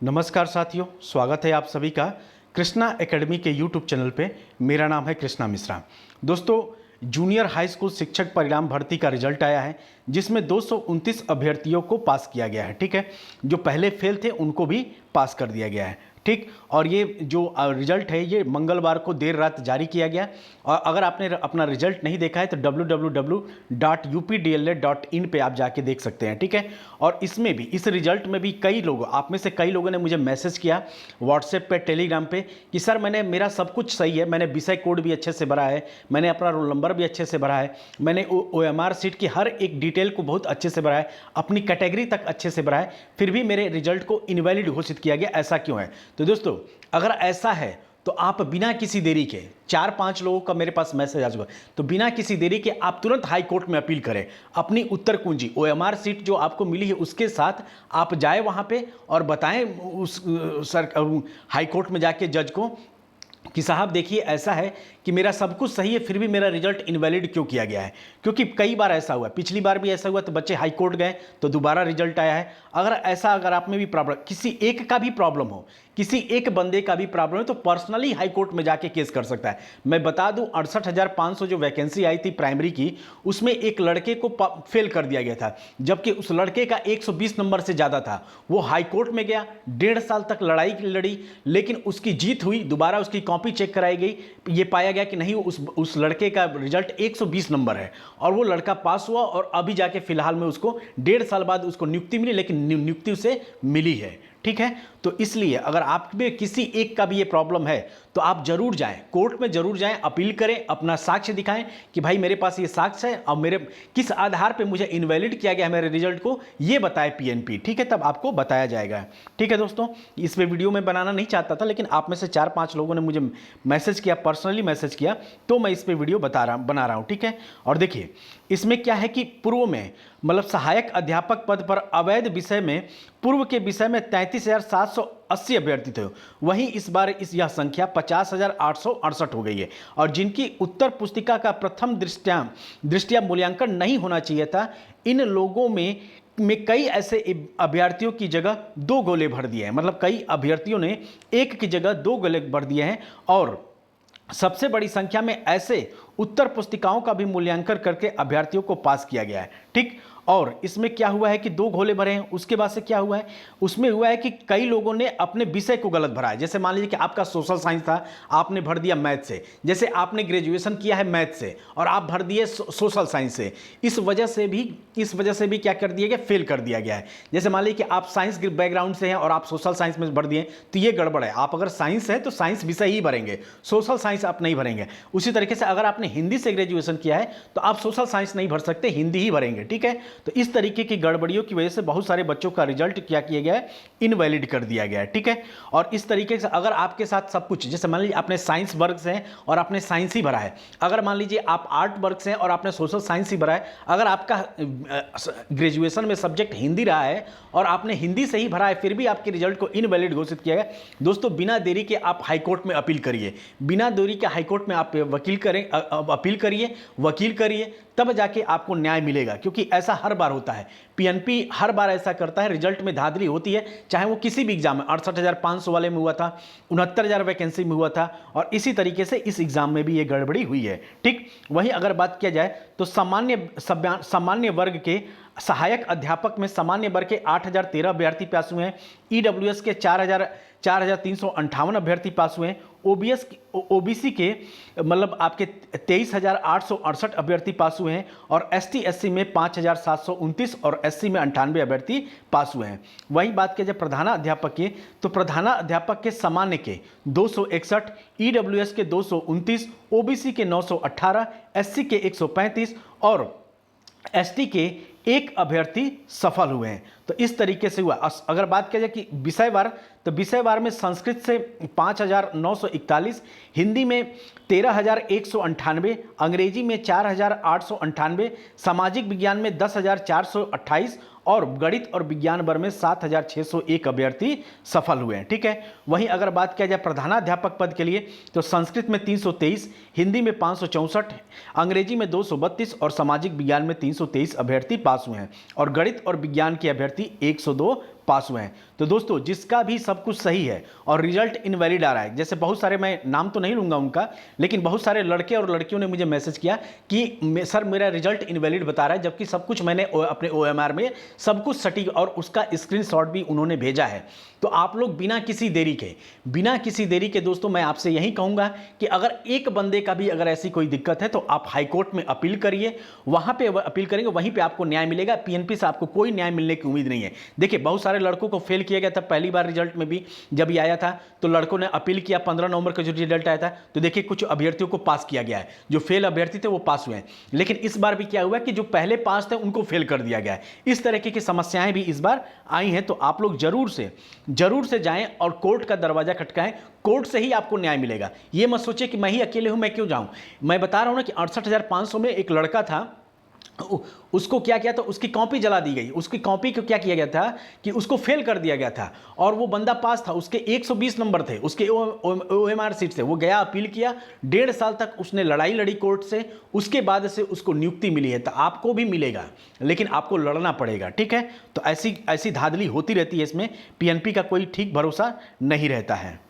नमस्कार साथियों, स्वागत है आप सभी का कृष्णा एकेडमी के यूट्यूब चैनल पे। मेरा नाम है कृष्णा मिश्रा। दोस्तों, जूनियर हाई स्कूल शिक्षक परिणाम भर्ती का रिजल्ट आया है, जिसमें 229 अभ्यर्थियों को पास किया गया है। ठीक है, जो पहले फेल थे उनको भी पास कर दिया गया है। ठीक, और ये जो रिजल्ट है ये मंगलवार को देर रात जारी किया गया। और अगर आपने अपना रिजल्ट नहीं देखा है तो www.updla.in पे आप जाके देख सकते हैं। ठीक है, और इसमें भी, इस रिजल्ट में भी कई लोग, आप में से कई लोगों ने मुझे मैसेज किया व्हाट्सएप पे, टेलीग्राम पे कि सर मेरा सब कुछ सही है, मैंने विषय कोड भी अच्छे से भरा है, मैंने अपना रोल नंबर भी अच्छे से भरा है, मैंने OMR सीट की हर एक डिटेल को बहुत अच्छे से भरा है, अपनी कैटेगरी तक अच्छे से भरा है, फिर भी मेरे रिजल्ट को इनवैलिड घोषित किया गया। ऐसा क्यों है? तो दोस्तों, अगर ऐसा है तो आप बिना किसी देरी के, 4-5 लोगों का मेरे पास मैसेज आ चुका, तो बिना किसी देरी के आप तुरंत हाई कोर्ट में अपील करें। अपनी उत्तर कुंजी, OMR सीट जो आपको मिली है उसके साथ आप जाए वहां पे और बताएं उस हाई कोर्ट में जाके जज को कि साहब देखिए ऐसा है कि मेरा सब कुछ सही है, फिर भी मेरा रिजल्ट इनवैलिड क्यों किया गया है। क्योंकि कई बार ऐसा हुआ, पिछली बार भी ऐसा हुआ तो बच्चे हाई कोर्ट गए तो दोबारा रिजल्ट आया है। अगर आप में भी प्रॉब्लम, किसी एक का भी प्रॉब्लम हो, किसी एक बंदे का भी प्रॉब्लम है, तो पर्सनली हाई कोर्ट में जाके केस कर सकता है। मैं बता दूं, 68,500 जो वैकेंसी आई थी प्राइमरी की, उसमें एक लड़के को फेल कर दिया गया था, जबकि उस लड़के का 120 नंबर से ज़्यादा था। वो हाई कोर्ट में गया, 1.5 साल तक लड़ाई लड़ी, लेकिन उसकी जीत हुई। दोबारा उसकी कॉपी चेक कराई गई, ये पाया गया कि नहीं, उस लड़के का रिजल्ट 120 नंबर है और वो लड़का पास हुआ। और अभी जाके फिलहाल में उसको 1.5 साल बाद उसको नियुक्ति मिली, लेकिन नियुक्ति उसे मिली है। ठीक है, तो इसलिए अगर आप में किसी एक का भी ये प्रॉब्लम है तो आप जरूर जाएं, कोर्ट में जरूर जाएं, अपील करें, अपना साक्ष्य दिखाएं कि भाई मेरे पास ये साक्ष्य है और मेरे किस आधार पे मुझे इनवैलिड किया गया है मेरे रिजल्ट को, ये बताए PNP। ठीक है, तब आपको बताया जाएगा। ठीक है दोस्तों, इस पे वीडियो में बनाना नहीं चाहता था, लेकिन आप में से 4-5 लोगों ने मुझे मैसेज किया, पर्सनली मैसेज किया, तो मैं इस पे वीडियो बना रहा हूँ। ठीक है, और देखिए इसमें क्या है कि पूर्व में, मतलब सहायक अध्यापक पद पर अवैध विषय में, पूर्व के विषय में 33,780 अभ्यर्थी थे। वहीं इस बार यह संख्या 50,868 हो गई है। और जिनकी उत्तर पुस्तिका का प्रथम दृष्टया मूल्यांकन नहीं होना चाहिए था, इन लोगों में कई ऐसे अभ्यर्थियों की जगह 2 गोले भर दिए हैं। मतलब कई अभ्यर्थियों ने 1 की जगह 2 गोले भर दिए हैं। और सबसे बड़ी संख्या में ऐसे उत्तर पुस्तिकाओं का भी मूल्यांकन करके अभ्यर्थियों को पास किया गया है। ठीक, और इसमें क्या हुआ है कि 2 घोले भरे हैं। उसके बाद से क्या हुआ है, उसमें हुआ है कि कई लोगों ने अपने विषय को गलत भरा है। जैसे मान लीजिए कि आपका सोशल साइंस था, आपने भर दिया मैथ से। जैसे आपने ग्रेजुएशन किया है मैथ से और आप भर दिए सोशल साइंस से, इस वजह से भी क्या कर दिया गया, फेल कर दिया गया है। जैसे मान लीजिए कि आप साइंस बैकग्राउंड से हैं और आप सोशल साइंस में भर दिए, तो ये गड़बड़ है। आप अगर साइंस है तो साइंस विषय ही भरेंगे, सोशल साइंस आप नहीं भरेंगे। उसी तरीके से अगर आपने हिंदी से ग्रेजुएशन किया है तो आप सोशल साइंस नहीं भर सकते, हिंदी ही भरेंगे। ठीक है, तो इस तरीके की गड़बड़ियों की वजह से बहुत सारे बच्चों का रिजल्ट क्या किया गया है, इनवैलिड कर दिया गया है। ठीक है, और इस तरीके से अगर आपके साथ सब कुछ, जैसे मान लीजिए आपने साइंस वर्ग से हैं और आपने साइंस ही भरा है, अगर मान लीजिए आप आर्ट वर्ग से हैं और आपने सोशल साइंस ही भरा है, अगर आपका ग्रेजुएशन में सब्जेक्ट हिंदी रहा है और आपने हिंदी से ही भरा है, फिर भी आपके रिजल्ट को इनवैलिड घोषित किया गया, दोस्तों बिना देरी के आप हाईकोर्ट में अपील करिए। बिना देरी के हाईकोर्ट में आप अपील करिए, वकील करिए, तब जाके आपको न्याय मिलेगा। क्योंकि ऐसा हर बार होता है, PNP हर बार ऐसा करता है, रिजल्ट में धांधली होती है, चाहे वो किसी भी एग्जाम में, 68,500 वाले में हुआ था, 69,000 वैकेंसी में हुआ था, और इसी तरीके से इस एग्जाम में भी ये गड़बड़ी हुई है। ठीक, वहीं अगर बात किया जाए तो सामान्य वर्ग के सहायक अध्यापक में सामान्य वर्ग के 8,013 अभ्यर्थी पास हुए हैं, EWS के 4,358 अभ्यर्थी पास हुए हैं, OBC के मतलब आपके 23,868 अभ्यर्थी पास हुए हैं, और ST/SC में 5,729 और SC में 98 अभ्यर्थी पास हुए हैं। वही बात की जाए प्रधानाध्यापक की, तो प्रधानाध्यापक के सामान्य के 261, EWS के 229, OBC के 918, SC के 135 और ST के 1 अभ्यर्थी सफल हुए हैं। तो इस तरीके से हुआ। अगर बात किया जाए कि विषयवार, तो विषयवार में संस्कृत से 5,941, हिंदी में 13,198, अंग्रेजी में 4,898, सामाजिक विज्ञान में 10,428 और गणित और विज्ञान वर्ग में 7,601 अभ्यर्थी सफल हुए हैं। ठीक है, वहीं अगर बात किया जाए प्रधानाध्यापक पद के लिए, तो संस्कृत में 323, हिंदी में 564, अंग्रेजी में 232 और सामाजिक विज्ञान में 323 अभ्यर्थी पास हुए हैं, और गणित और विज्ञान के अभ्यर्थी 102 पास हुए हैं। तो दोस्तों जिसका भी सब कुछ सही है और रिजल्ट इनवैलिड आ रहा है, जैसे बहुत सारे, मैं नाम तो नहीं लूँगा उनका, लेकिन बहुत सारे लड़के और लड़कियों ने मुझे मैसेज किया कि सर मेरा रिजल्ट इनवैलिड बता रहा है, जबकि सब कुछ मैंने अपने OMR में सब कुछ सटीक, और उसका स्क्रीनशॉट भी उन्होंने भेजा है। तो आप लोग बिना किसी देरी के दोस्तों मैं आपसे यही कहूँगा कि अगर एक बंदे का भी अगर ऐसी कोई दिक्कत है तो आप हाई कोर्ट में अपील करिए, वहाँ पे अपील करेंगे, वहीं पे आपको न्याय मिलेगा। PNP से आपको कोई न्याय मिलने की उम्मीद नहीं है। देखिए बहुत सारे लड़कों को फेल किया गया था पहली बार रिजल्ट में भी, जब ये आया था तो लड़कों ने अपील किया, 15 नवंबर का जो रिजल्ट आया था तो देखिए कुछ अभ्यर्थियों को पास किया गया है, जो फेल अभ्यर्थी थे वो पास हुए हैं। लेकिन इस बार भी क्या हुआ कि जो पहले पास थे उनको फेल कर दिया गया है। इस तरीके की समस्याएं भी इस बार आई हैं। तो आप लोग जरूर से जाएं और कोर्ट का दरवाजा खटकाएं, कोर्ट से ही आपको न्याय मिलेगा। ये मत सोचिए कि मैं ही अकेले हूं, मैं क्यों जाऊं। मैं बता रहा हूं ना कि 68,500 में एक लड़का था, उसको क्या किया था, उसकी कॉपी जला दी गई। उसकी कॉपी को क्या किया गया था कि उसको फेल कर दिया गया था, और वो बंदा पास था, उसके 120 नंबर थे उसके OMR सीट से। वो गया, अपील किया, 1.5 साल तक उसने लड़ाई लड़ी कोर्ट से, उसके बाद से उसको नियुक्ति मिली है। तो आपको भी मिलेगा, लेकिन आपको लड़ना पड़ेगा, ठीक है। तो ऐसी धांधली होती रहती है, इसमें PNP का कोई ठीक भरोसा नहीं रहता है।